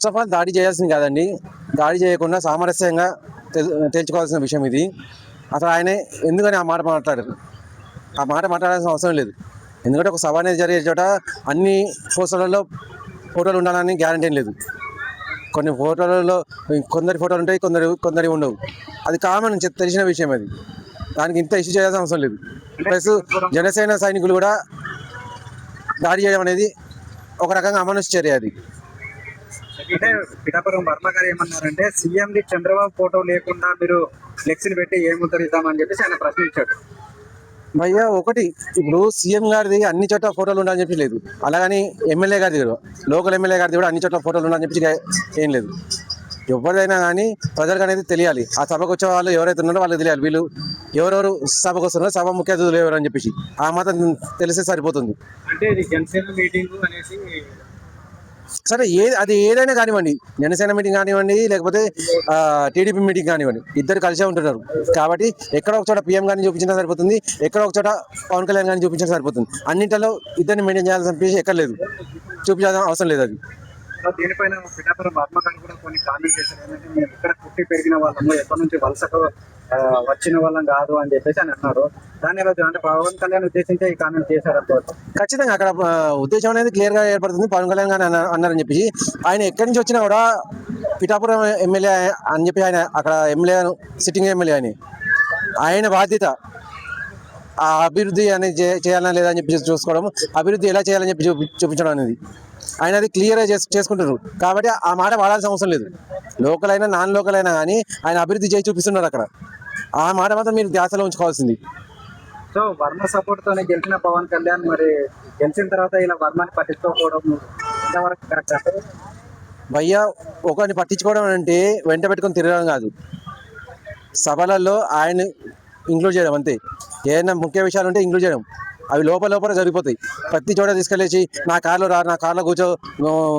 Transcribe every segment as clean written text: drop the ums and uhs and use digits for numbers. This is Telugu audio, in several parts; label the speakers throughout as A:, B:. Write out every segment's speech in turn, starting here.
A: ఫస్ట్ ఆఫ్ ఆల్ దాడి చేయాల్సింది కాదండి. దాడి చేయకుండా సామరస్యంగా తేల్చుకోవాల్సిన విషయం ఇది. అసలు ఆయనే ఎందుకని ఆ మాట మాట్లాడారు? ఆ మాట మాట్లాడాల్సిన అవసరం లేదు. ఎందుకంటే ఒక సభ అనేది జరిగే చోట అన్ని పోస్టర్లలో ఫోటోలు ఉండాలని గ్యారంటీ లేదు. కొన్ని ఫోటోలలో కొందరి ఫోటోలు ఉంటాయి, కొందరి ఉండవు. అది కామన్ తెలిసిన విషయం. అది దానికి ఇంత ఇష్యూ చేయాల్సిన అవసరం లేదు. ప్లస్ జనసేన సైనికులు కూడా దాడి చేయడం అనేది ఒక రకంగా అమానుష చర్య. అది
B: అంటే పిఠాపురం వర్మ గారు ఏమన్నారంటే సీఎండి చంద్రబాబు ఫోటో లేకుండా మీరు ఫ్లెక్సీని పెట్టి ఏం ఉద్ధరిద్దామని చెప్పేసి ఆయన ప్రశ్నించాడు.
A: భయ్యా ఒకటి, ఇప్పుడు సీఎం గారిది అన్ని చోట్ల ఫోటోలు ఉండాలని చెప్పి లేదు. అలాగని ఎమ్మెల్యే గారిది కూడా, లోకల్ ఎమ్మెల్యే గారిది కూడా అన్ని చోట్ల ఫోటోలు ఉండాలని చెప్పి ఏం లేదు. ఎవరిదైనా కానీ ప్రజలకు అనేది తెలియాలి. ఆ సభకు వచ్చే వాళ్ళు ఎవరైతే ఉన్నారో వాళ్ళకి తెలియాలి. వీళ్ళు ఎవరెవరు సభకు వస్తున్నారో, సభ ముఖ్య అతిథులు ఎవరు అని చెప్పేసి ఆ మాత్రం తెలిస్తే సరిపోతుంది.
B: అంటే ఇది జనసేన మీటింగ్ అనేసి
A: సరే, అది ఏదైనా కానివ్వండి, జనసేన మీటింగ్ కానివ్వండి, లేకపోతే టీడీపీ మీటింగ్ కానివ్వండి, ఇద్దరు కలిసే ఉంటున్నారు. కాబట్టి ఎక్కడ ఒక చోట పీఎం గారిని చూపించినా సరిపోతుంది, ఎక్కడ ఒక చోట పవన్ కళ్యాణ్ గారిని చూపించినా సరిపోతుంది. అన్నింటిలో ఇద్దరిని మెయింటైన్ చేయాల్సిన చెప్పేసి ఎక్కడ లేదు, చూపించాల్సిన అవసరం లేదు. అది
B: దీనిపైన పిఠాపురం వర్మ గారు కూడా కొన్ని కామెంట్ చేశారు. ఏంటంటే మేము ఇక్కడ పుట్టి పెరిగిన వాళ్ళము, ఎక్కడి నుంచి వలసకు వచ్చిన వాళ్ళం కాదు అని చెప్పేసి అని అన్నారు. దాని రోజు అంటే పవన్ కళ్యాణ్ ఉద్దేశించే ఈ కామెంట్ చేశారు అనుకోవచ్చు.
A: ఖచ్చితంగా అక్కడ ఉద్దేశం అనేది క్లియర్ గా ఏర్పడుతుంది. పవన్ కళ్యాణ్ గారు అన్నారని చెప్పేసి ఆయన ఎక్కడి నుంచి వచ్చినా కూడా పిఠాపురం ఎమ్మెల్యే అని చెప్పి ఆయన అక్కడ ఎమ్మెల్యే, సిట్టింగ్ ఎమ్మెల్యే అని ఆయన బాధ్యత ఆ అభివృద్ధి అనేది చేయాలని లేదా అని చెప్పి చూసుకోవడం, అభివృద్ధి ఎలా చేయాలని చెప్పి చూపించడం అనేది ఆయన అది క్లియర్గా చేసుకుంటున్నారు. కాబట్టి ఆ మాట వాడాల్సిన అవసరం లేదు. లోకల్ అయినా నాన్ లోకల్ అయినా కానీ ఆయన అభివృద్ధి చేసి చూపిస్తున్నారు. అక్కడ ఆ మాట మాత్రం మీరు ధ్యాసలో ఉంచుకోవాల్సింది.
B: సో వర్మ సపోర్ట్ తోనే గెలిచిన పవన్ కళ్యాణ్ మరి గెలిచిన తర్వాత ఇలా వర్మని పట్టించుకోకపోవడం ఎంతవరకు కరెక్ట్?
A: భయ్యా ఒకరిని పట్టించుకోవడం అంటే వెంట పెట్టుకొని తిరగడం కాదు, సభలలో ఆయన ఇంక్లూడ్ చేయడం అంతే. ఏదైనా ముఖ్య విషయాలు ఉంటే ఇంక్లూడ్ చేయడం, అవి లోపల జరిగిపోతాయి. ప్రతి చోట తీసుకెళ్ళేసి నా కార్లో కూర్చో,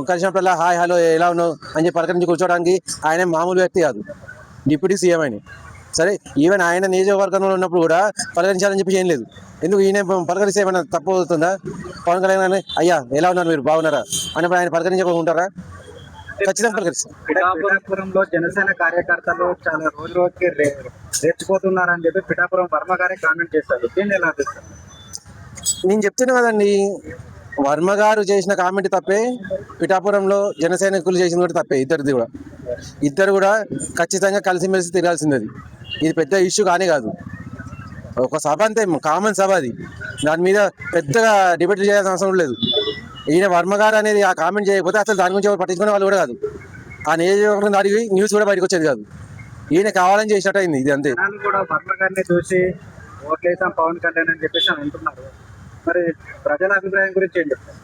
A: కలిసినప్పుడల్లా హాయ్ హలో ఎలా ఉన్నావు అని చెప్పి పలకరించి కూర్చోడానికి ఆయన మామూలు వ్యక్తి కాదు, డిప్యూటీ సీఎం ఆయన. సరే, ఈవెన్ ఆయన నియోజకవర్గంలో ఉన్నప్పుడు కూడా పలకరించాలని చెప్పి ఏం లేదు. ఎందుకు ఈయన పలకరిస్తే ఏమైనా తప్పు అవుతుందా? పవన్ కళ్యాణ్ అయ్యా ఎలా ఉన్నారు, మీరు బాగున్నారా అన్నప్పుడు ఆయన పలకరించకుండా ఉంటారా? ఖచ్చితంగా పలకరిస్తారు.
B: పిఠాపురంలో జనసేన కార్యకర్తలు చాలా రోజుకి రెచ్చిపోతున్నారని చెప్పి పిఠాపురం వర్మ గారే కామెంట్ చేశారు. దీన్ని ఎలా చూస్తారు?
A: నేను చెప్తున్నా కదండి, వర్మ గారు చేసిన కామెంట్ తప్పే, పిఠాపురంలో జనసైనికులు చేసింది కూడా తప్పే. ఇద్దరు కూడా ఖచ్చితంగా కలిసిమెలిసి తిరగాల్సింది. ఇది పెద్ద ఇష్యూ కానే కాదు. ఒక సభ అంతే, కామన్ సభ. అది దాని మీద పెద్దగా డిబేట్ చేయాల్సిన అవసరం లేదు. ఈయన వర్మ గారు అనేది ఆ కామెంట్ చేయకపోతే అసలు దాని గురించి ఎవరు పట్టించుకునే వాళ్ళు కూడా కాదు. ఆ నియోజకవర్గం దానికి న్యూస్ కూడా బయటకు వచ్చేది కాదు. ఈయన కావాలని చేసినట్టు అయింది ఇది అంతే.
B: కూడా వర్మ గారిని చూసి ఓట్లేసాం పవన్ కళ్యాణ్ అని చెప్పేసి అని అంటున్నారు. మరి ప్రజల అభిప్రాయం గురించి ఏం చెప్తారు?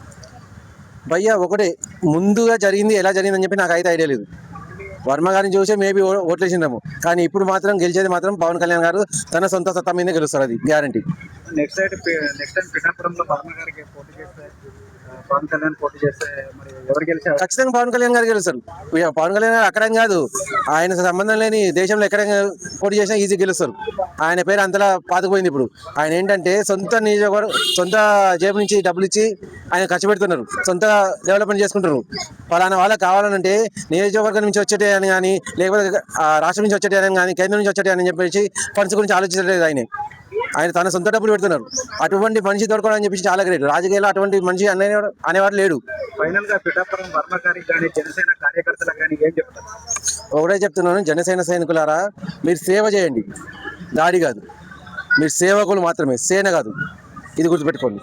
A: భయ్యా ఒకటే, ముందుగా జరిగింది ఎలా జరిగిందని చెప్పి నాకు అయితే ఐడియా లేదు. వర్మ గారిని చూసే మేబీ ఓట్లేసిందాము, కానీ ఇప్పుడు మాత్రం గెలిచేది మాత్రం పవన్ కళ్యాణ్ గారు తన సొంత సత్తా మీదే గెలుస్తారు. అది గ్యారంటీ.
B: నెక్స్ట్ టైం పిఠాపురంలో వర్మ గారికి పోటీ చేస్తే, పవన్ కళ్యాణ్ పోటీ చేస్తే మరి ఎవరు గెలిచారు?
A: ఖచ్చితంగా పవన్ కళ్యాణ్ గారు గెలుస్తారు. పవన్ కళ్యాణ్ గారు అక్కడేం కాదు, ఆయన సంబంధం లేని దేశంలో ఎక్కడ పోటీ చేసినా ఈజీ గెలుస్తారు. ఆయన పేరు అంతలా పాతుకుపోయింది. ఇప్పుడు ఆయన ఏంటంటే సొంత జేబు నుంచి డబ్బులు ఇచ్చి ఆయన ఖర్చు పెడుతున్నారు, సొంత డెవలప్మెంట్ చేసుకుంటున్నారు. ఫలానా వాళ్ళకి కావాలనంటే నియోజకవర్గం నుంచి వచ్చేటే అని కానీ, లేకపోతే రాష్ట్రం నుంచి వచ్చేటే అని కానీ, కేంద్రం నుంచి వచ్చేటే అని చెప్పేసి ఫండ్స్ గురించి ఆలోచించలేదు. ఆయన తన సొంత డబ్బులు పెడుతున్నారు. అటువంటి మనిషి దొరకడం అని చెప్పేసి చాలా గ్రేట్. రాజకీయాల్లో అటువంటి మనిషి అనేవాడు లేడు.
B: ఫైనల్ గా పిఠాపురం వర్మ గారికి కానీ జనసేన కార్యకర్తలకు కానీ ఏం చెప్తారు?
A: ఒకటే చెప్తున్నాను, జనసేన సైనికులారా, మీరు సేవ చేయండి, దాడి కాదు. మీరు సేవకులు మాత్రమే, సేన కాదు. ఇది గుర్తుపెట్టుకోండి.